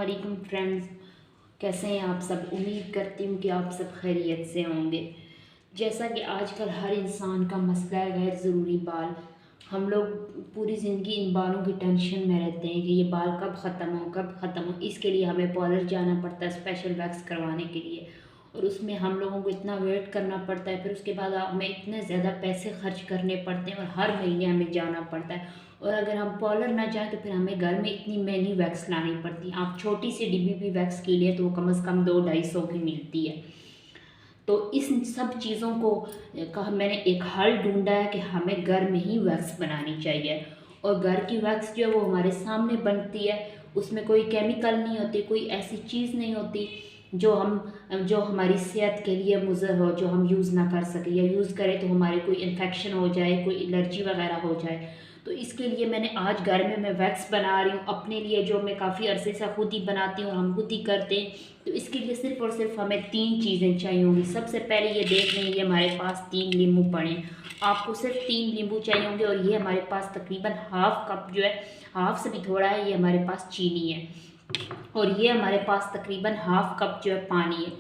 वालेकुम फ्रेंड्स, कैसे हैं आप सब। उम्मीद करती हूँ कि आप सब खैरियत से होंगे। जैसा कि आजकल हर इंसान का मसला है गैर ज़रूरी बाल। हम लोग पूरी ज़िंदगी इन बालों की टेंशन में रहते हैं कि ये बाल कब ख़त्म हो। इसके लिए हमें पार्लर जाना पड़ता है स्पेशल वैक्स करवाने के लिए, और उसमें हम लोगों को इतना वेट करना पड़ता है। फिर उसके बाद हमें इतने ज़्यादा पैसे खर्च करने पड़ते हैं और हर महीने हमें जाना पड़ता है। और अगर हम पार्लर ना जाएं तो फिर हमें घर में इतनी महंगी वैक्स लानी पड़ती है। आप छोटी सी डिब्बी भी वैक्स के लिए तो वो कम से कम 200-250 की मिलती है। तो इस सब चीज़ों को का मैंने एक हल ढूंढा है कि हमें घर में ही वैक्स बनानी चाहिए। और घर की वैक्स जो है वो हमारे सामने बनती है, उसमें कोई केमिकल नहीं होती, कोई ऐसी चीज़ नहीं होती जो हमारी सेहत के लिए मुज़र हो, जो हम यूज़ ना कर सकें, या यूज़ करें तो हमारे कोई इन्फेक्शन हो जाए, कोई एलर्जी वगैरह हो जाए। तो इसके लिए मैंने आज घर में मैं वैक्स बना रही हूँ अपने लिए, जो मैं काफ़ी अरसे से खुद ही बनाती हूँ और हम खुद ही करते हैं। तो इसके लिए सिर्फ और सिर्फ हमें 3 चीज़ें चाहिए होंगी। सबसे पहले ये देख लें, ये हमारे पास 3 नींबू पड़े हैं। आपको सिर्फ 3 नींबू चाहिए होंगे। और ये हमारे पास तकरीबन हाफ कप जो है, हाफ से भी थोड़ा है, ये हमारे पास चीनी है। और ये हमारे पास तकरीबन हाफ कप जो है पानी है।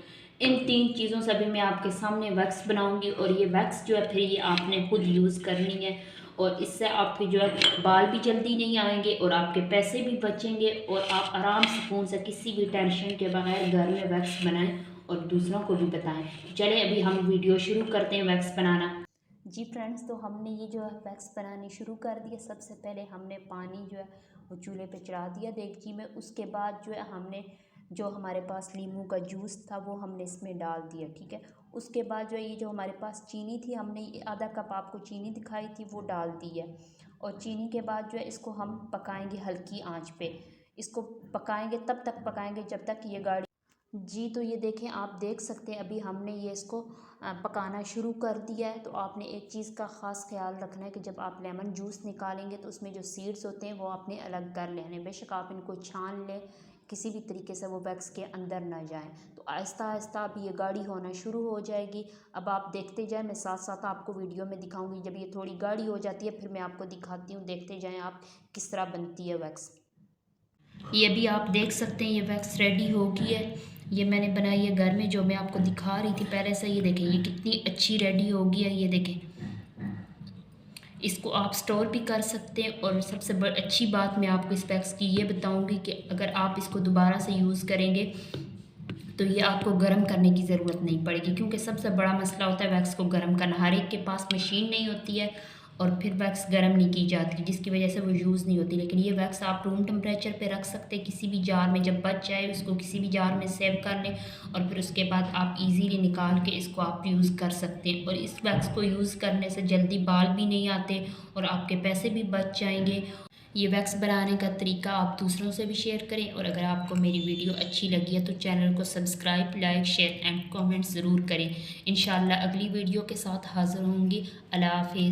इन 3 चीज़ों से अभी मैं आपके सामने वैक्स बनाऊंगी। और ये वैक्स जो है फिर ये आपने खुद यूज़ करनी है, और इससे आपके जो है बाल भी जल्दी नहीं आएंगे और आपके पैसे भी बचेंगे, और आप आराम सुकून से किसी भी टेंशन के बगैर घर में वैक्स बनाएं और दूसरों को भी बताएं। तो चलें अभी हम वीडियो शुरू करते हैं वैक्स बनाना। जी फ्रेंड्स, तो हमने ये जो है वैक्स बनानी शुरू कर दिया। सबसे पहले हमने पानी जो है वो चूल्हे पे चढ़ा दिया देगची में। उसके बाद जो है हमने जो हमारे पास नींबू का जूस था वो हमने इसमें डाल दिया, ठीक है। उसके बाद जो है ये जो हमारे पास चीनी थी, हमने ये आधा कप आपको चीनी दिखाई थी वो डाल दी है। और चीनी के बाद जो है इसको हम पकाएंगे हल्की आंच पे। इसको पकाएंगे तब तक पकाएंगे जब तक ये गाढ़ी। जी, तो ये देखें, आप देख सकते हैं अभी हमने ये इसको पकाना शुरू कर दिया है। तो आपने एक चीज़ का ख़ास ख्याल रखना है कि जब आप लेमन जूस निकालेंगे तो उसमें जो सीड्स होते हैं वो आपने अलग कर लेने। बेशक आप इनको छान लें, किसी भी तरीके से वो वैक्स के अंदर ना जाएं। तो आहिस्ता आहिस्ता अब ये गाढ़ी होना शुरू हो जाएगी। अब आप देखते जाएं, मैं साथ साथ आपको वीडियो में दिखाऊंगी। जब ये थोड़ी गाढ़ी हो जाती है फिर मैं आपको दिखाती हूँ। देखते जाएँ आप किस तरह बनती है वैक्स। ये भी आप देख सकते हैं ये वैक्स रेडी हो गई है। ये मैंने बनाई है घर में, जो मैं आपको दिखा रही थी पहले से। ये देखें ये कितनी अच्छी रेडी हो गई है। ये देखें, इसको आप स्टोर भी कर सकते हैं। और सबसे अच्छी बात मैं आपको इस वैक्स की ये बताऊंगी कि अगर आप इसको दोबारा से यूज़ करेंगे तो ये आपको गर्म करने की ज़रूरत नहीं पड़ेगी, क्योंकि सबसे बड़ा मसला होता है वैक्स को गर्म करना। हर एक के पास मशीन नहीं होती है और फिर वैक्स गर्म नहीं की जाती, जिसकी वजह से वो यूज़ नहीं होती। लेकिन ये वैक्स आप रूम टेम्परेचर पे रख सकते हैं, किसी भी जार में। जब बच जाए उसको किसी भी जार में सेव कर लें, और फिर उसके बाद आप इजीली निकाल के इसको आप यूज़ कर सकते हैं। और इस वैक्स को यूज़ करने से जल्दी बाल भी नहीं आते और आपके पैसे भी बच जाएंगे। ये वैक्स बनाने का तरीका आप दूसरों से भी शेयर करें। और अगर आपको मेरी वीडियो अच्छी लगी है तो चैनल को subscribe, like, share and comment ज़रूर करें। इंशाल्लाह अगली वीडियो के साथ हाज़िर होंगी। अल्लाह हाफिज़।